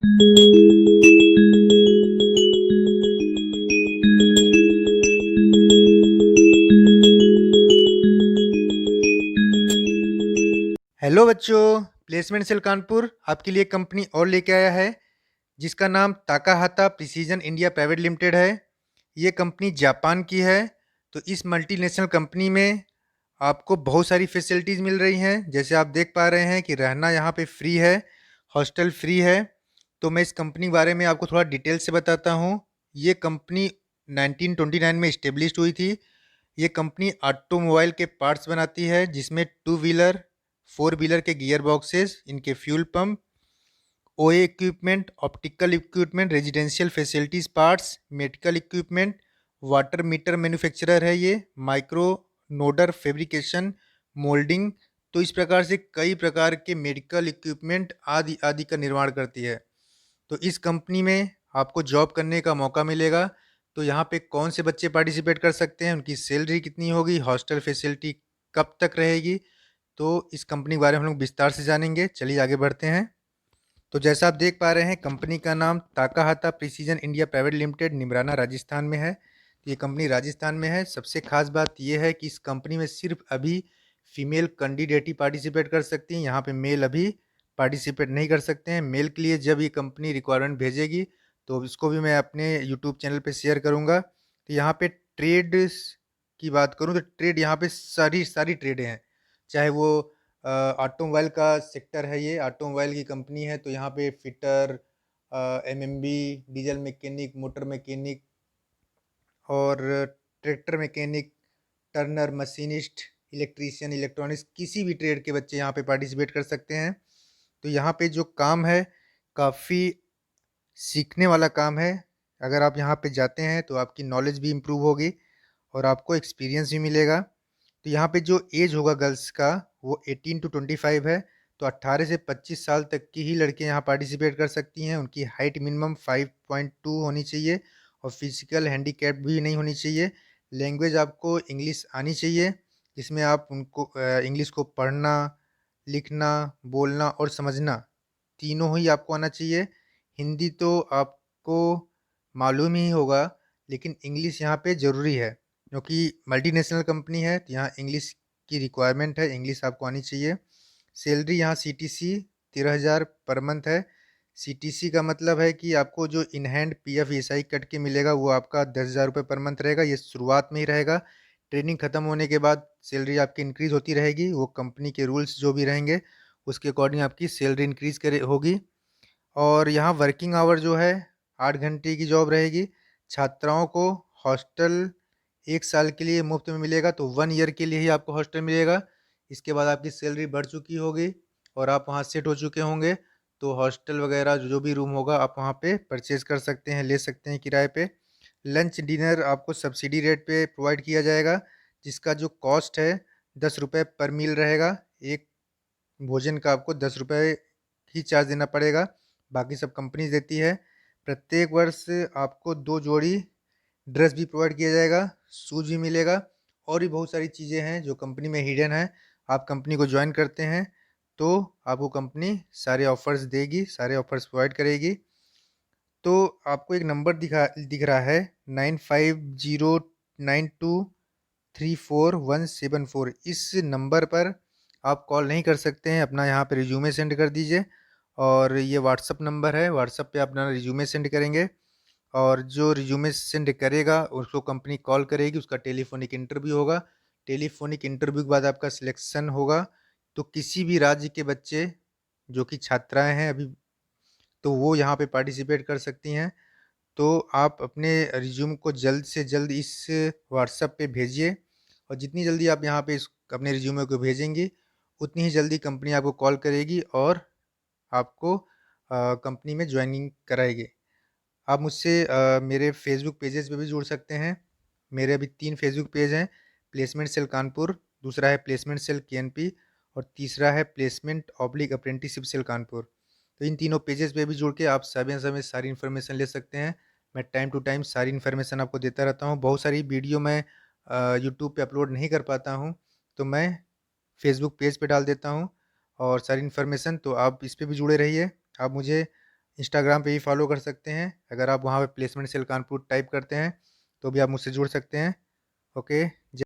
Hello बच्चों, placement cell Kanpur आपके लिए कंपनी और लेके आया है जिसका नाम Takahata precision India private limited है। ये कंपनी जापान की है। तो इस मल्टीनेशनल कंपनी में आपको बहुत सारी फैसिलिटीज़ मिल रही हैं। जैसे आप देख पा रहे हैं कि रहना यहाँ पे फ्री है, हॉस्टल फ्री है। तो मैं इस कंपनी के बारे में आपको थोड़ा डिटेल से बताता हूँ। ये कंपनी 1929 में इस्टेब्लिश हुई थी। ये कंपनी ऑटोमोबाइल के पार्ट्स बनाती है जिसमें टू व्हीलर, फोर व्हीलर के गियर बॉक्सेस, इनके फ्यूल पंप, ओए equipment, optical equipment, residential facilities parts, medical equipment, water meter manufacturer है ये, माइक्रो नोडर फैब्रिकेशन, मोल्डिंग। तो इस प्रकार से कई प्रकार के मेडिकल इक्विपमेंट आदि आदि का निर्माण करती है। तो इस कंपनी में आपको जॉब करने का मौका मिलेगा। तो यहाँ पे कौन से बच्चे पार्टिसिपेट कर सकते हैं, उनकी सैलरी कितनी होगी, हॉस्टल फैसिलिटी कब तक रहेगी, तो इस कंपनी के बारे में हम लोग विस्तार से जानेंगे। चलिए आगे बढ़ते हैं। तो जैसा आप देख पा रहे हैं, कंपनी का नाम Takahata precision India private limited Neemrana Rajasthan में है। तो ये कंपनी राजस्थान में है। सबसे खास बात यह है कि इस कंपनी में सिर्फ अभी फीमेल कैंडिडेट ही पार्टिसिपेट कर सकती हैं। यहाँ पे मेल अभी पार्टिसिपेट नहीं कर सकते हैं। मेल के लिए जब ये कंपनी रिक्वायरमेंट भेजेगी तो इसको भी मैं अपने यूट्यूब चैनल पे शेयर करूँगा। तो यहाँ पे ट्रेड की बात करूँ तो ट्रेड यहाँ पे सारी सारी ट्रेडें हैं। चाहे वो ऑटोमोबाइल का सेक्टर है, ये ऑटोमोबाइल की कंपनी है। तो यहाँ पे fitter, MMV, diesel mechanic, motor mechanic और tractor mechanic, turner, machinist, electrician, electronics, किसी भी ट्रेड के बच्चे यहाँ पे पार्टिसिपेट कर सकते हैं। तो यहाँ पे जो काम है काफ़ी सीखने वाला काम है। अगर आप यहाँ पे जाते हैं तो आपकी नॉलेज भी इम्प्रूव होगी और आपको एक्सपीरियंस भी मिलेगा। तो यहाँ पे जो एज होगा गर्ल्स का वो 18 to 25 है। तो 18 से 25 साल तक की ही लड़कियाँ यहाँ पार्टिसिपेट कर सकती हैं। उनकी हाइट मिनिमम 5.2 होनी चाहिए और फिजिकल हैंडीकैप भी नहीं होनी चाहिए। लैंग्वेज आपको इंग्लिश आनी चाहिए, जिसमें आप उनको इंग्लिश को पढ़ना, लिखना, बोलना और समझना तीनों ही आपको आना चाहिए। हिंदी तो आपको मालूम ही होगा, लेकिन इंग्लिश यहाँ पे ज़रूरी है क्योंकि मल्टीनेशनल कंपनी है। तो यहाँ इंग्लिश की रिक्वायरमेंट है, इंग्लिश आपको आनी चाहिए। सैलरी यहाँ सीटीसी 13,000 पर मंथ है। सीटीसी का मतलब है कि आपको जो in hand PF ESI cut के मिलेगा वो आपका 10,000 रुपये पर मंथ रहेगा। ये शुरुआत में ही रहेगा। ट्रेनिंग खत्म होने के बाद सैलरी आपकी इंक्रीज़ होती रहेगी। वो कंपनी के रूल्स जो भी रहेंगे उसके अकॉर्डिंग आपकी सैलरी इंक्रीज़ करे होगी। और यहाँ वर्किंग आवर जो है 8 घंटे की जॉब रहेगी। छात्राओं को हॉस्टल 1 साल के लिए मुफ्त में मिलेगा। तो 1 ईयर के लिए ही आपको हॉस्टल मिलेगा। इसके बाद आपकी सैलरी बढ़ चुकी होगी और आप वहाँ सेट हो चुके होंगे। तो हॉस्टल वगैरह जो भी रूम होगा आप वहाँ पे परचेज़ कर सकते हैं, ले सकते हैं किराए पे। लंच डिनर आपको सब्सिडी रेट पे प्रोवाइड किया जाएगा, जिसका जो कॉस्ट है 10 रुपये पर मील रहेगा। एक भोजन का आपको 10 रुपये ही चार्ज देना पड़ेगा, बाकी सब कंपनी देती है। प्रत्येक वर्ष आपको 2 जोड़ी ड्रेस भी प्रोवाइड किया जाएगा, शूज़ भी मिलेगा और भी बहुत सारी चीज़ें हैं जो कंपनी में हिडन है। आप कंपनी को ज्वाइन करते हैं तो आपको कंपनी सारे ऑफ़र्स देगी, सारे ऑफ़र्स प्रोवाइड करेगी। तो आपको एक नंबर दिख रहा है 9509234174। इस नंबर पर आप कॉल नहीं कर सकते हैं। अपना यहाँ पे रिज्यूमे सेंड कर दीजिए और ये व्हाट्सअप नंबर है, व्हाट्सअप पे अपना रिज्यूमे सेंड करेंगे और जो रिज्यूमे सेंड करेगा उसको कंपनी कॉल करेगी, उसका टेलीफोनिक इंटरव्यू होगा। टेलीफोनिक इंटरव्यू के बाद आपका सिलेक्शन होगा। तो किसी भी राज्य के बच्चे जो कि छात्राएं हैं अभी, तो वो यहाँ पे पार्टिसिपेट कर सकती हैं। तो आप अपने रिज्यूम को जल्द से जल्द इस व्हाट्सएप पे भेजिए और जितनी जल्दी आप यहाँ पे इस अपने रिज्यूमे को भेजेंगी उतनी ही जल्दी कंपनी आपको कॉल करेगी और आपको कंपनी में ज्वाइनिंग कराएगी। आप मुझसे मेरे फेसबुक पेजेस पे भी जुड़ सकते हैं। मेरे अभी 3 फेसबुक पेज हैं। प्लेसमेंट सेल कानपुर, दूसरा है प्लेसमेंट सेल केएनपी और तीसरा है placement oblique apprenticeship cell Kanpur. तो इन तीनों पेजेस पे भी जुड़ के आप समय समय सारी इन्फॉर्मेशन ले सकते हैं। मैं टाइम टू टाइम सारी इन्फॉर्मेशन आपको देता रहता हूँ। बहुत सारी वीडियो मैं यूट्यूब पे अपलोड नहीं कर पाता हूँ, तो मैं फेसबुक पेज पे डाल देता हूँ और सारी इन्फॉर्मेशन। तो आप इस पे भी जुड़े रहिए। आप मुझे इंस्टाग्राम पे भी फॉलो कर सकते हैं। अगर आप वहाँ पे प्लेसमेंट सेल कानपुर टाइप करते हैं तो भी आप मुझसे जुड़ सकते हैं। ओके।